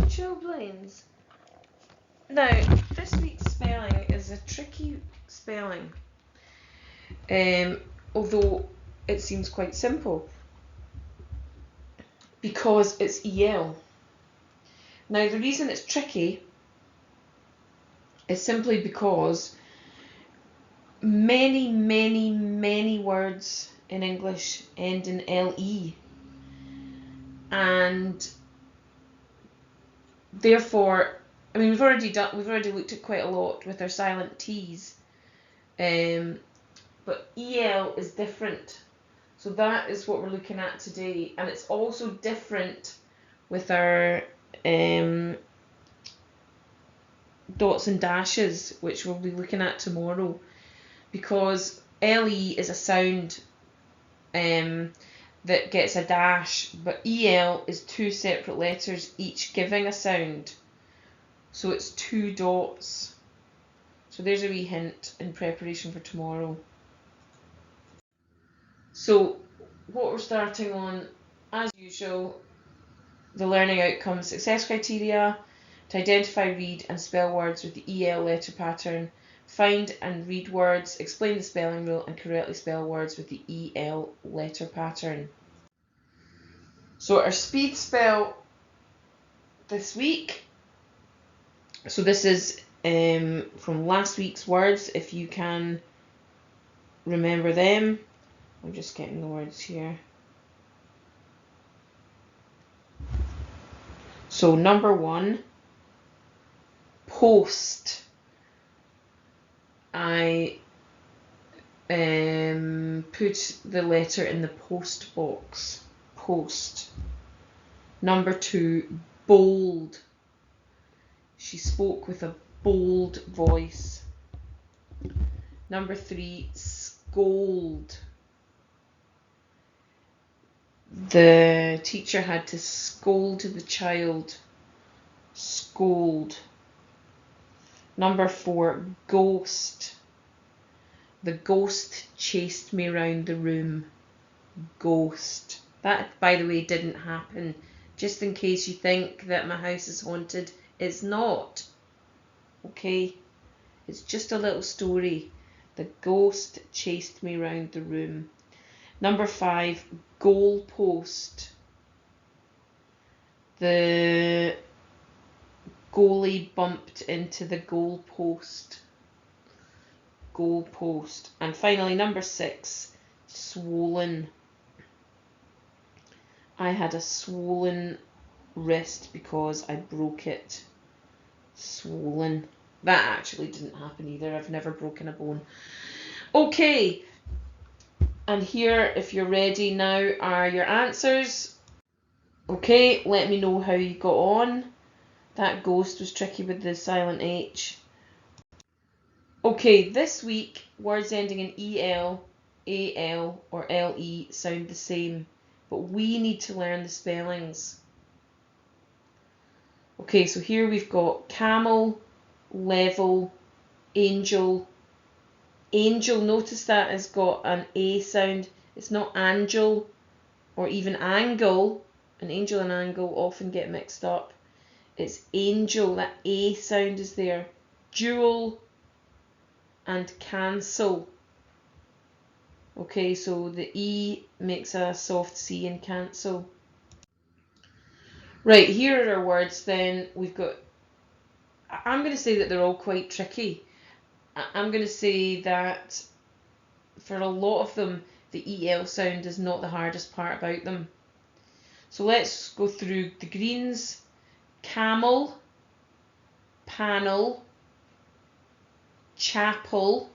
Chilblains. Now, this week's spelling is a tricky spelling, although it seems quite simple, because it's EL. Now, the reason it's tricky is simply because many words in English end in LE, and therefore, I mean, we've already looked at quite a lot with our silent T's, but EL is different. So that is what we're looking at today, and it's also different with our dots and dashes, which we'll be looking at tomorrow, because LE is a sound that gets a dash, but EL is two separate letters, each giving a sound. So it's two dots. So there's a wee hint in preparation for tomorrow. So what we're starting on, as usual, the learning outcomes, success criteria: to identify, read and spell words with the EL letter pattern, find and read words, explain the spelling rule and correctly spell words with the EL letter pattern. So our speed spell this week, so this is from last week's words, if you can remember them. I'm just getting the words here. So number 1, post. I put the letter in the post box. Post. Number 2, bold. She spoke with a bold voice. Number 3, scold. The teacher had to scold the child. Scold. Number 4, ghost. The ghost chased me round the room. Ghost. That, by the way, didn't happen. Just in case you think that my house is haunted, it's not. Okay? It's just a little story. The ghost chased me round the room. Number 5, goalpost. The goalie bumped into the goalpost. Goalpost. And finally, number 6, swollen. I had a swollen wrist because I broke it. Swollen. That actually didn't happen either. I've never broken a bone. Okay. And here, if you're ready now, are your answers. Okay, let me know how you got on. That ghost was tricky with the silent H. Okay, this week, words ending in EL, AL, or LE sound the same, but we need to learn the spellings. Okay, so here we've got camel, level, angel. Angel, notice that has got an A sound. It's not angel or even angle. An angel and angle often get mixed up. It's angel, that A sound is there. Jewel and cancel. Okay, so the E makes a soft C in cancel. Right, here are our words then. We've got, I'm going to say that they're all quite tricky. I'm going to say that for a lot of them, the EL sound is not the hardest part about them. So let's go through the greens. Camel, panel, chapel,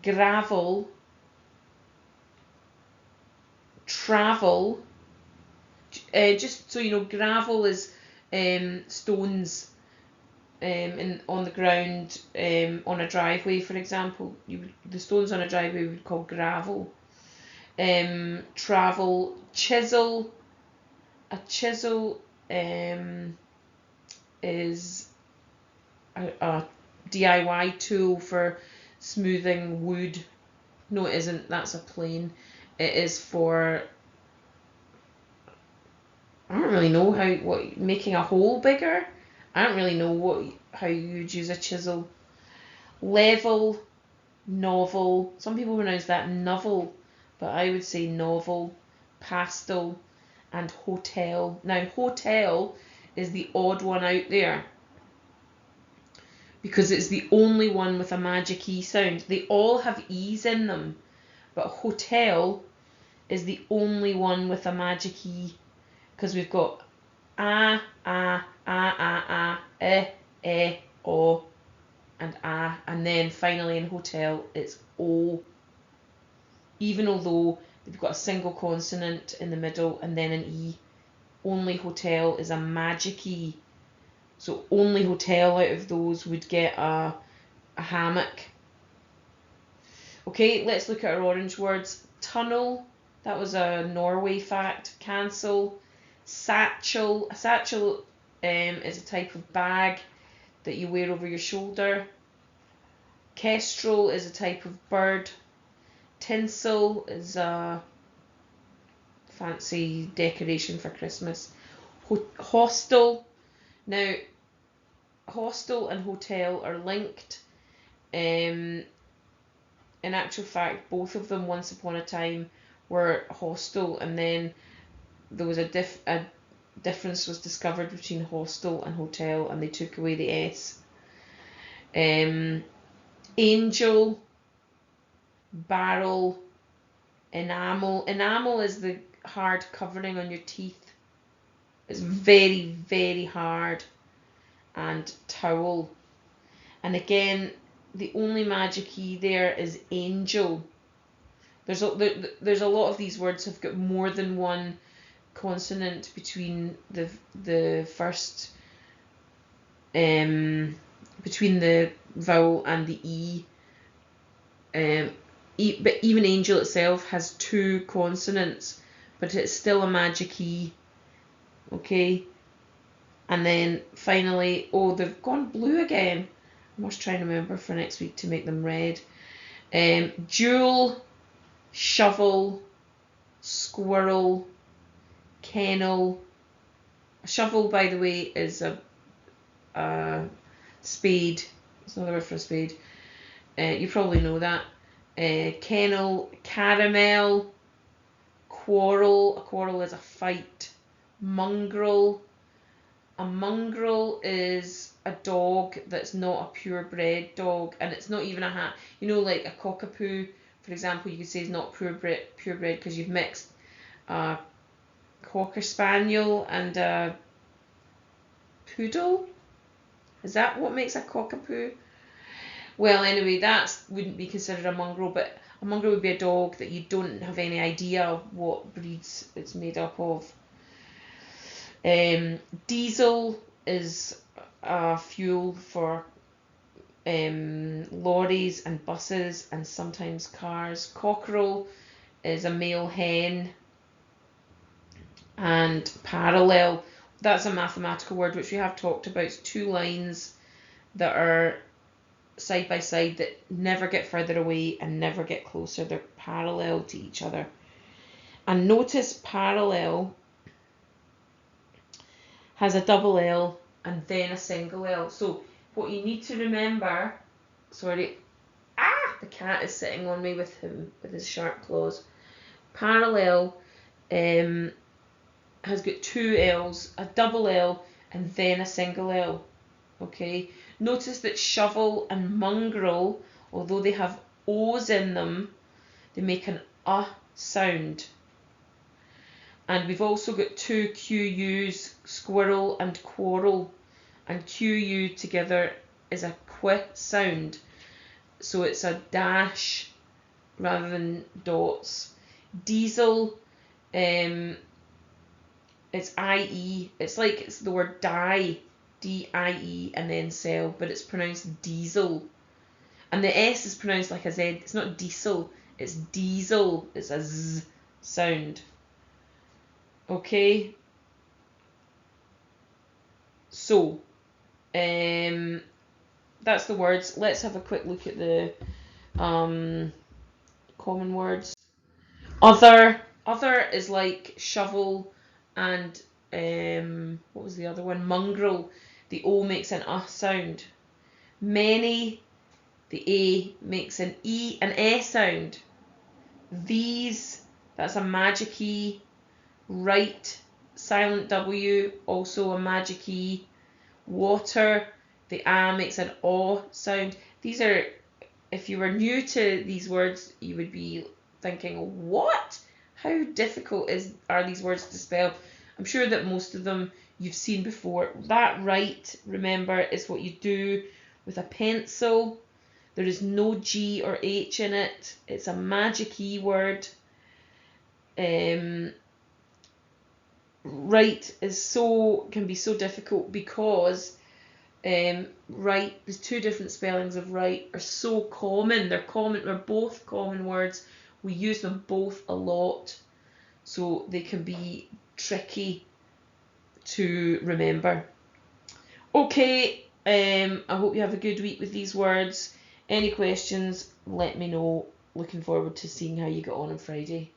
gravel, travel. Just so you know, gravel is stones on the ground on a driveway, for example. The stones on a driveway we would call gravel. Travel, chisel. A chisel is a DIY tool for smoothing wood. No, it isn't. That's a plane. It is for I don't really know what making a hole bigger. I don't really know how you would use a chisel. Level, novel. Some people pronounce that novel, but I would say novel. Pastel, and hotel. Now, hotel is the odd one out there because it's the only one with a magic E sound. They all have E's in them, but hotel is the only one with a magic E, because we've got o, and a, and then finally in hotel it's o, even although they've got a single consonant in the middle and then an E. Only hotel is a magic E. So only hotel out of those would get a hammock. Okay, let's look at our orange words. Tunnel, that was a Norway fact. Cancel. Satchel. A satchel is a type of bag that you wear over your shoulder. Kestrel is a type of bird. Tinsel is a fancy decoration for Christmas. Hostel. Now, hostel and hotel are linked. In actual fact, both of them once upon a time were hostel, and then there was a difference was discovered between hostel and hotel, and they took away the S. Angel, barrel, enamel. Enamel is the hard covering on your teeth. It's very, very hard. And towel. And again, the only magic E there is angel. There's a lot of these words have got more than one consonant between the first between the vowel and the E. But even angel itself has two consonants, but it's still a magic E. Okay. And then finally, oh, they've gone blue again. I must try and remember for next week to make them red. Jewel, shovel, squirrel, kennel. A shovel, by the way, is a spade. It's another word for a spade. You probably know that. Kennel, caramel, quarrel. A quarrel is a fight. Mongrel. A mongrel is a dog that's not a purebred dog, and it's not even a hat. You know, like a cockapoo, for example, you could say is not purebred because you've mixed a cocker spaniel and a poodle. Is that what makes a cockapoo? Well, anyway, that wouldn't be considered a mongrel, but a mongrel would be a dog that you don't have any idea what breeds it's made up of. Diesel is a fuel for lorries and buses and sometimes cars. Cockerel is a male hen. And parallel, that's a mathematical word which we have talked about. It's two lines that are side by side that never get further away and never get closer. They're parallel to each other. And notice parallel has a double L and then a single L. So what you need to remember, the cat is sitting on me with his sharp claws. Parallel has got two L's, a double L and then a single L. Okay, notice that shovel and mongrel, although they have O's in them, they make an sound. And we've also got two QUs, squirrel and quarrel. And QU together is a qu sound. So it's a dash rather than dots. Diesel, it's IE. It's like it's the word die, DIE, and then cell, but it's pronounced diesel. And the S is pronounced like a Z. It's not diesel, it's diesel. It's a Z sound. Okay, so that's the words. Let's have a quick look at the common words. Other is like shovel and what was the other one? Mongrel. The O makes an sound. Many, the A makes an S sound. These, that's a magic E. Right, silent W, also a magic E. Water, the A makes an O sound. These are, if you were new to these words, you would be thinking, what? How difficult are these words to spell? I'm sure that most of them you've seen before. That right, remember, is what you do with a pencil. There is no G or H in it. It's a magic E word. Right can be so difficult because right, there's two different spellings of right, are so common. They're both common words. We use them both a lot, so they can be tricky to remember. Okay, I hope you have a good week with these words. Any questions, let me know. Looking forward to seeing how you get on Friday.